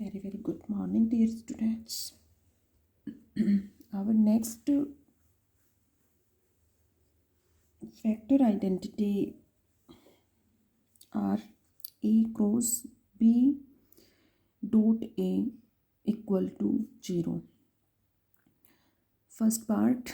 Very good morning, dear students. Our next vector identity are A cross B dot A equal to 0. First part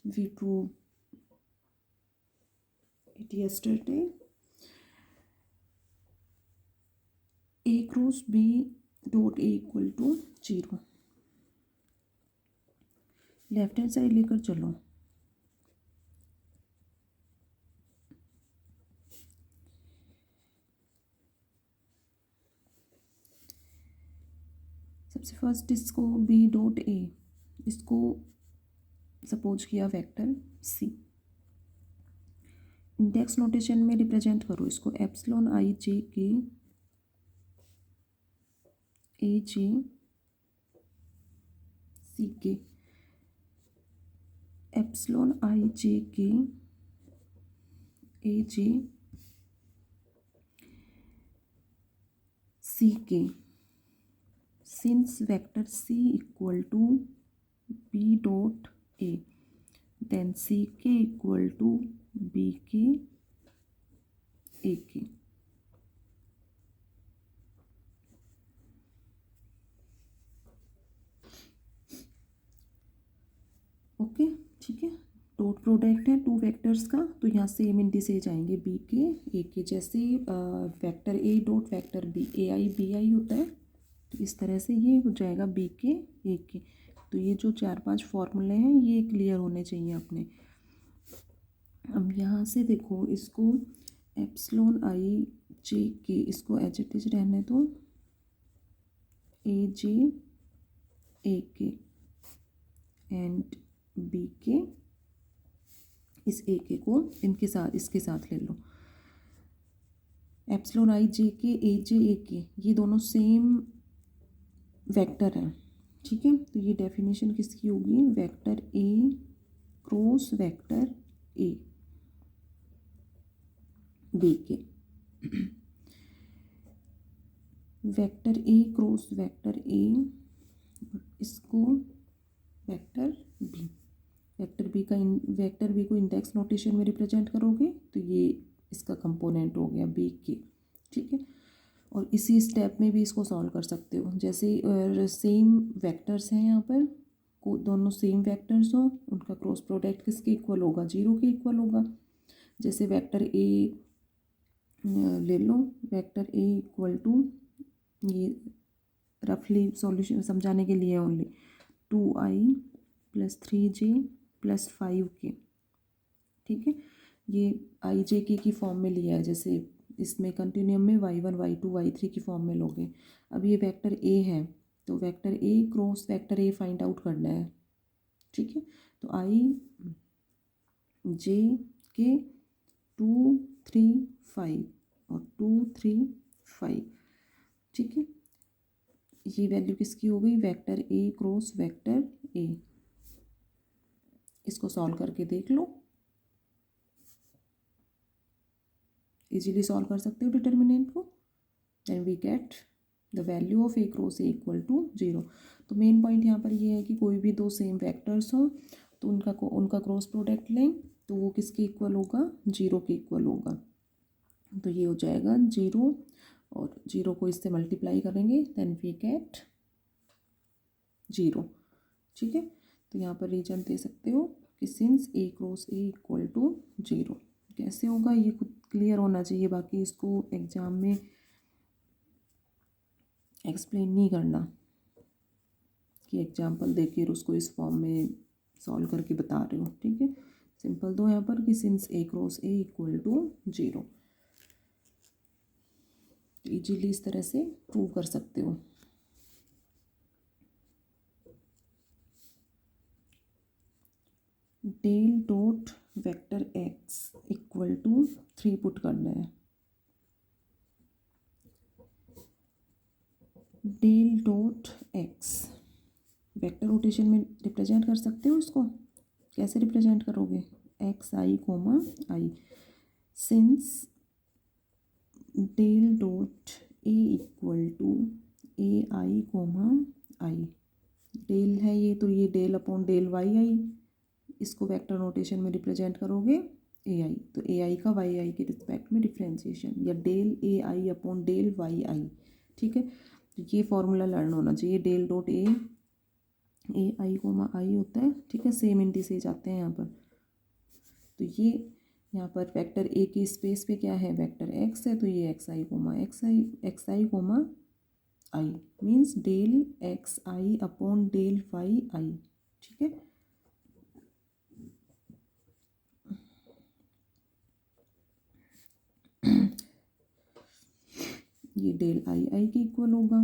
we proved it yesterday. A cross B dot A equal to 0. Left hand side लेकर चलो. सबसे first इसको B dot A, इसको suppose किया vector C. Index notation में represent करो इसको epsilon I J K ए जे सी के. एप्सिलॉन आई जे के ए जे सी के. Since vector C equal to B dot A, then CK equal to BK AK. Okay ठीक है. Dot product है two vectors का, तो यहाँ सेम इंडिसेज आएंगे बी के ए के. जैसे vector A dot vector B A I B I होता है, तो इस तरह से ये हो जाएगा बी के ए के. तो ये जो 4-5 फॉर्मूले हैं ये क्लियर होने चाहिए अपने. अब यहाँ से देखो इसको एप्सिलॉन आई जे के, इसको एज इट इज रहने दो ए जे ए के एंड बी के. इस ए के को इनके साथ इसके साथ ले लो. एप्सिलॉन आई जे के ए जे ए के ये दोनों सेम वेक्टर हैं. ठीक है, तो ये डेफिनेशन किसकी होगी? Vector A cross vector A B के. Vector A cross vector A, इसको वेक्टर बी. वेक्टर बी को इंडेक्स नोटेशन में रिप्रेजेंट करोगे तो ये इसका कंपोनेंट हो गया बी के. ठीक है, और इसी स्टेप में भी इसको सॉल्व कर सकते हो. जैसे सेम वेक्टर्स हैं यहाँ पर, दोनों सेम वेक्टर्स हो, उनका क्रॉस प्रोडक्ट किसके इक्वल होगा? 0 के इक्वल होगा. जैसे वेक्टर ए ले लो, वेक्टर ए इक्वल टू, ये रफली सॉल्यूशन समझाने के लिए ओनली, 2i + 3j + 5k. ठीक है, ये आई जे के की फॉर्म में लिया है. जैसे इसमें कंटिन्यूम में y1 y2 y3 की फॉर्म में लोगे. अब ये वेक्टर ए है, तो vector A cross vector A find out करना है. ठीक है, तो आई जे के 2 3 5 और 2 3 5. ठीक है, ये वैल्यू किसकी हो गई? Vector A cross vector A. इसको सॉल्व करके देख लो, इजीली सॉल्व कर सकते हो डिटर्मिनेंट को. Then we get the value of A cross A equal to 0. तो मेन पॉइंट यहाँ पर ये है कि कोई भी दो सेम वेक्टर्स हों तो उनका क्रॉस प्रोडक्ट लें तो वो किसके इक्वल होगा? 0 के इक्वल होगा. तो ये हो जाएगा 0 और 0 को इससे मल्टीप्लाई करेंगे, देन वी गेट 0. ठीक है, तो यहाँ पर रीजन दे सकते हो कि since A cross A equal to 0. कैसे होगा ये खुद क्लियर होना चाहिए, बाकी इसको एग्जाम में एक्सप्लेन नहीं करना कि एग्जाम्पल देके उसको इस फॉर्म में सॉल्व करके बता रहे हो. ठीक है, सिंपल दो यहाँ पर कि since A cross A equal to 0. Easily इस तरह से प्रूव कर सकते हो. Del dot vector X equal to 3 put करना है. Del dot X vector rotation में रिप्रेजेंट कर सकते हो. इसको कैसे रिप्रेजेंट करोगे? X I comma I. Since del dot A equal to A I comma I, del है ये, तो ये del upon del Y I, इसको वेक्टर नोटेशन में रिप्रेजेंट करोगे ए आई, तो ए आई का वाई आई के रिस्पेक्ट में डिफ्रेंसिएशन, या del A I upon del Y I. ठीक है, तो ये फॉर्मूला लर्न होना चाहिए, del dot A I comma I होता है। ठीक है, सेम इंडिसेज आते हैं यहाँ पर। तो ये यहाँ पर वेक्टर ए की स्पेस पे क्या है, वेक्टर एक्स है, तो ये X I comma I means del X I upon del Y I. ठीक है, ये डेल आई आई के इक्वल होगा,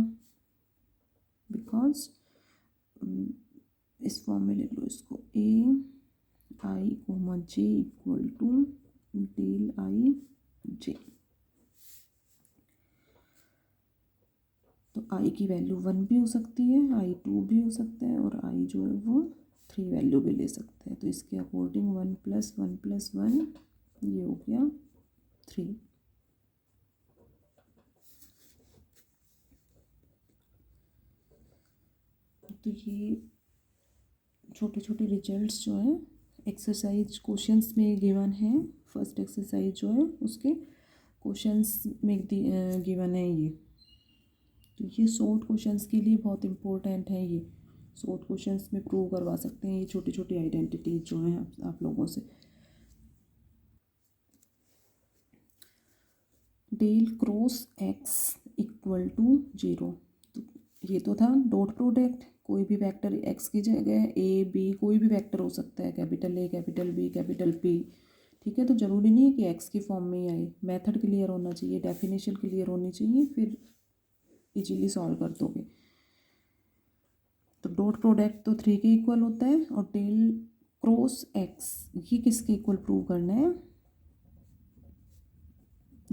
बिकॉज इस फॉर्म में ले लो इसको, A I comma J equal to del I J. तो आई की वैल्यू 1 भी हो सकती है, आई 2 भी हो सकता है, और आई जो है वो 3 वैल्यू भी ले सकते हैं। तो इसके अकॉर्डिंग 1 + 1 + 1 ये हो गया 3। तो ये छोटे छोटे रिजल्ट्स जो हैं एक्सरसाइज क्वेश्चंस में गिवन है, फर्स्ट एक्सरसाइज जो है उसके क्वेश्चंस में गिवन है ये। तो ये शॉर्ट क्वेश्चंस के लिए बहुत इम्पोर्टेंट है, ये शॉर्ट क्वेश्चंस में प्रूव करवा सकते हैं ये छोटी छोटी आइडेंटिटीज जो हैं आप लोगों से। Del cross X equal to 0, तो ये तो था डॉट प्रोडक्ट, कोई भी वेक्टर एक्स की जगह ए बी कोई भी वेक्टर हो सकता है, capital A capital B capital P. ठीक है, तो ज़रूरी नहीं है कि एक्स की फॉर्म में ही आए, मेथड क्लियर होना चाहिए, डेफिनेशन क्लियर होनी चाहिए, फिर इजीली सॉल्व कर दोगे। तो डॉट प्रोडक्ट तो 3 के इक्वल होता है, और डेल क्रॉस एक्स ये किसके इक्वल प्रूव करना है,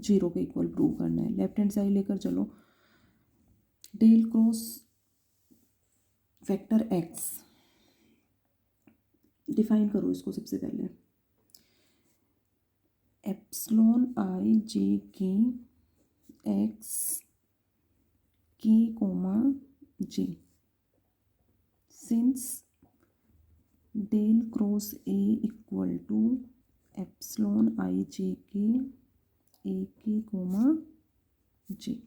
0 के इक्वल प्रूव करना है। लेफ्ट हैंड साइड लेकर चलो, del cross vector X define करो इसको सबसे पहले, epsilon I J K X K comma J, since del cross A equal to epsilon I J K A के कोमा जे।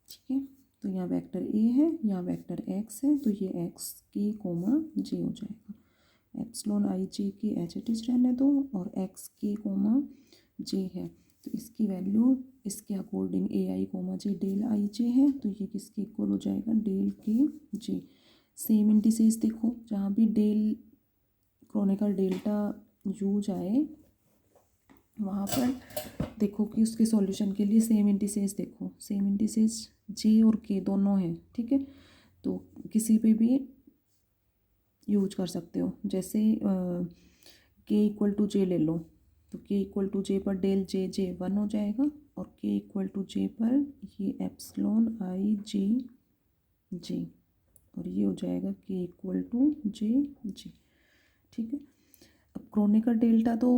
ठीक है, तो यहाँ वेक्टर ए है, यहाँ वेक्टर एक्स है, तो ये एक्स के कोमा जे हो जाएगा। एप्सिलॉन आई जे के एच इट इज रहने दो, और एक्स के कोमा जे है, तो इसकी वैल्यू इसके according A I comma J del I J है, तो ये किसके इक्वल हो जाएगा, डेल के जे। सेम इंडिसेस देखो, जहाँ भी डेल क्रॉनिकल डेल्टा यूज आए वहाँ पर देखो कि उसके सॉल्यूशन के लिए सेम इंडिसेस देखो, सेम इंडिसेस जे और के दोनों हैं। ठीक है, तो किसी पे भी यूज कर सकते हो, जैसे के इक्वल टू जे ले लो, तो के इक्वल टू जे पर डेल जे जे 1 हो जाएगा, और के इक्वल टू जे पर ये एप्सिलॉन आई जे जे, और ये हो जाएगा के इक्वल टू जे जे। ठीक है, अब क्रॉनिकल डेल्टा तो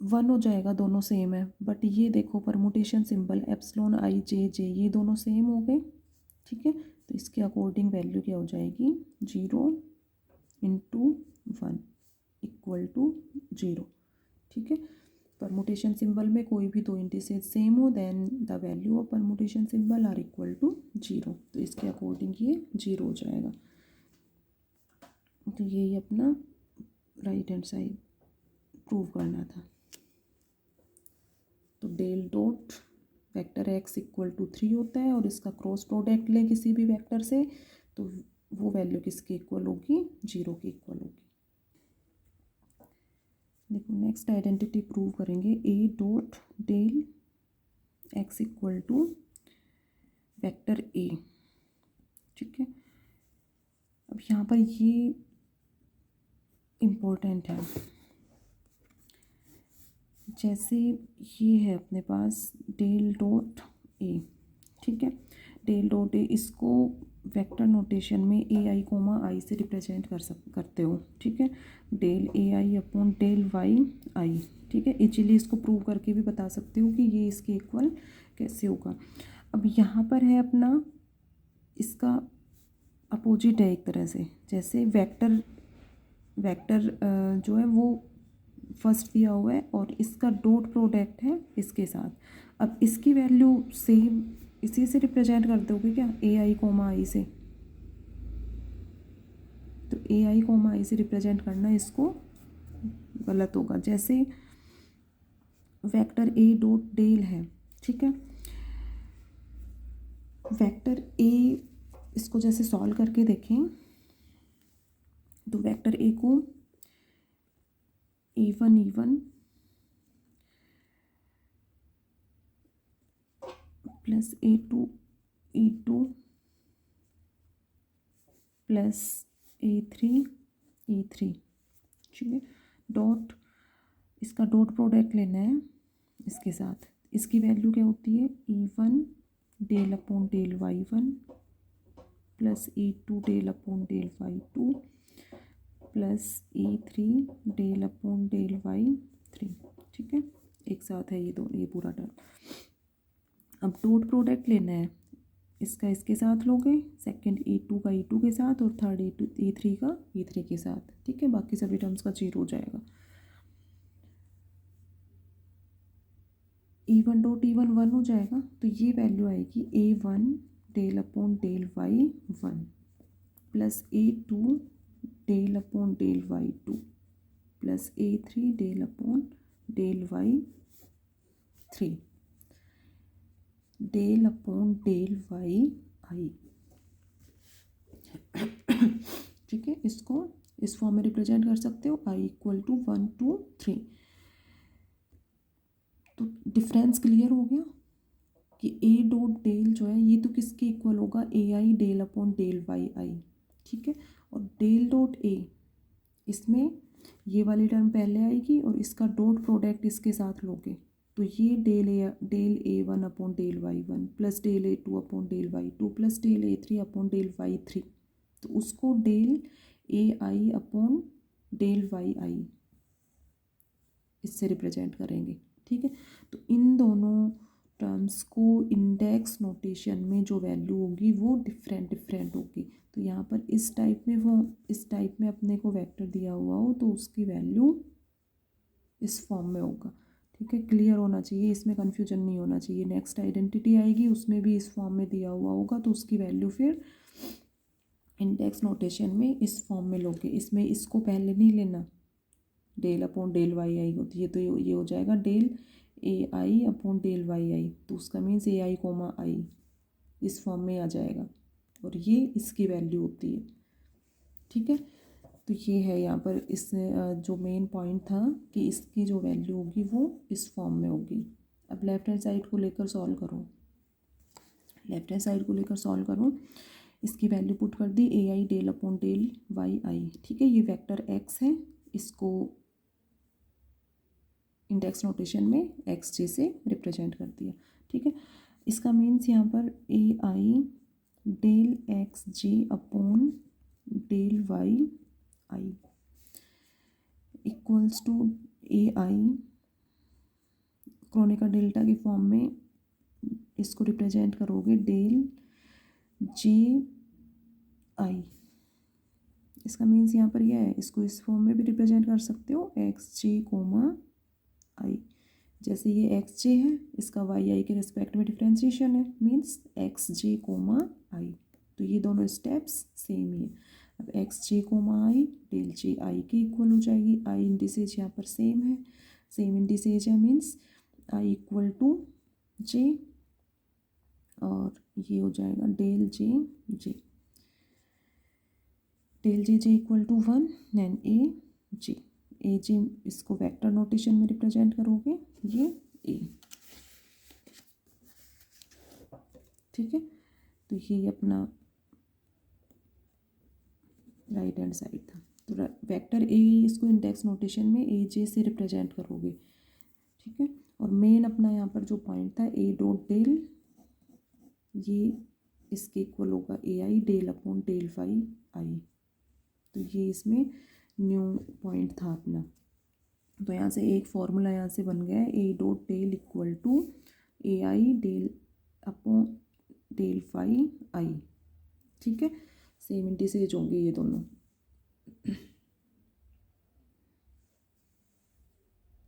1 हो जाएगा, दोनों सेम है, बट ये देखो परमुटेशन सिंबल एप्सिलॉन आई जे जे ये दोनों सेम हो गए। ठीक है, तो इसके अकॉर्डिंग वैल्यू क्या हो जाएगी, 0 × 1 इक्वल टू 0। ठीक है, परमुटेशन सिंबल में कोई भी दो इंडिसेज सेम हो, then the value of permutation symbol are equal to 0, तो इसके अकॉर्डिंग ये 0 हो जाएगा। तो यही अपना राइट हैंड साइड प्रूव करना था। तो del dot vector X equal to 3 होता है, और इसका क्रॉस प्रोडक्ट लें किसी भी वेक्टर से, तो वो वैल्यू किसके इक्वल होगी, 0 के इक्वल होगी। देखो नेक्स्ट आइडेंटिटी प्रूव करेंगे, A dot del X equal to vector A. ठीक है, अब यहाँ पर ये इम्पोर्टेंट है, जैसे ये है अपने पास डेल डॉट ए। ठीक है, डेल डॉट ए, इसको वेक्टर नोटेशन में ए आई कोमा आई से रिप्रेजेंट करते हो, ठीक है। Del A I upon del Y I, ठीक है। इजीली इसको प्रूव करके भी बता सकते हो कि ये इसके इक्वल कैसे होगा। अब यहाँ पर है अपना, इसका अपोजिट है एक तरह से, जैसे वेक्टर जो है वो फर्स्ट दिया हुआ है और इसका डॉट प्रोडक्ट है इसके साथ। अब इसकी वैल्यू सेम इसी से रिप्रेजेंट कर दोगे क्या, ए आई कोमा आई से। तो ए आई कोमा आई से रिप्रेजेंट करना इसको गलत होगा। जैसे वेक्टर ए डॉट डेल है, ठीक है। वेक्टर ए, इसको जैसे सॉल्व करके देखें तो वेक्टर ए को E1 plus E2 plus E3, ठीक है। डॉट, इसका डॉट प्रोडक्ट लेना है इसके साथ। इसकी वैल्यू क्या होती है, E1 del upon del Y1 plus E2 del upon del Y2 plus E3 del upon del Y3, ठीक है। एक साथ है ये पूरा टर्म। अब डॉट प्रोडक्ट लेना है, इसका इसके साथ लोगे, सेकंड E2 का E2 के साथ और थर्ड E3 का E3 के साथ, ठीक है। बाकी सभी टर्म्स का 0 हो जाएगा। E1 डॉट E1 1 हो जाएगा, तो ये वैल्यू आएगी A1 del upon del Y1 plus A2 del upon del Y2 plus A3 del upon del Y3 del upon del YI, ठीक है। इसको इस फॉर्म में रिप्रेजेंट कर सकते हो, I इक्वल टू 1 2 3। तो डिफरेंस क्लियर हो गया कि ए डॉट डेल जो है ये तो किसके इक्वल होगा, ए I del upon del Y I, ठीक है। और डेल डॉट ए, इसमें ये वाली टर्म पहले आएगी और इसका डॉट प्रोडक्ट इसके साथ लोगे, तो ये del A one upon del Y one plus del A2 upon del Y2 plus del A3 upon del Y3, तो उसको del A I upon del Y I इससे रिप्रेजेंट करेंगे, ठीक है। तो इन दोनों टर्म्स को इंडेक्स नोटेशन में जो वैल्यू होगी वो डिफरेंट होगी। तो यहाँ पर इस टाइप में अपने को वेक्टर दिया हुआ हो तो उसकी वैल्यू इस फॉर्म में होगा, ठीक है। क्लियर होना चाहिए, इसमें कन्फ्यूजन नहीं होना चाहिए। नेक्स्ट आइडेंटिटी आएगी, उसमें भी इस फॉर्म में दिया हुआ होगा, तो उसकी वैल्यू फिर इंडेक्स नोटेशन में इस फॉर्म में लोगे। इसमें इसको पहले नहीं लेना, डेल अपॉन डेल वाई आई होती है, तो ये हो जाएगा del A I upon del Y आई, तो उसका मीन्स ए आई कोमा आई इस फॉर्म में आ जाएगा और ये इसकी वैल्यू होती है, ठीक है। तो ये है यहाँ पर इस जो मेन पॉइंट था कि इसकी जो वैल्यू होगी वो इस फॉर्म में होगी। अब लेफ्ट हैंड साइड को लेकर सॉल्व करो, इसकी वैल्यू पुट कर दी, ए I del upon del Y I, ठीक है। ये वेक्टर एक्स है, इसको इंडेक्स नोटेशन में एक्स जे से रिप्रेजेंट कर दिया, ठीक है। इसका मीन्स यहाँ पर A I del X J upon del Y I equals to A I Kronecker delta की फॉर्म में इसको रिप्रेजेंट करोगे डेल जे आई। इसका मीन्स यहाँ पर यह है, इसको इस फॉर्म में भी रिप्रेजेंट कर सकते हो, एक्स जे कोमा आई। जैसे ये एक्स जे है, इसका वाई आई के रिस्पेक्ट में डिफ्रेंशिएशन है, मीन्स एक्स जे कोमा आई। तो ये दोनों स्टेप्स सेम ही है। अब x J coma I del जे आई के इक्वल हो जाएगी। आई इंडिसेज यहाँ पर सेम है, सेम इंडिसेज है, means I equal to J, और ये हो जाएगा del J J equal to 1 and A J इसको वेक्टर नोटेशन में रिप्रेजेंट करोगे, ये ए, ठीक है। तो ये अपना राइट हैंड साइड था। तो वेक्टर ए इसको इंडेक्स नोटेशन में ए जे से रिप्रेजेंट करोगे, ठीक है। और मेन अपना यहाँ पर जो पॉइंट था ए डॉट डेल, ये इसके इक्वल होगा ए I del upon del phi आई। तो ये इसमें न्यू पॉइंट था अपना। तो यहाँ से एक फॉर्मूला यहाँ से बन गया है, A dot del equal to A I del upon del phi I. ठीक है, सेम इंडिसेज होंगे ये दोनों।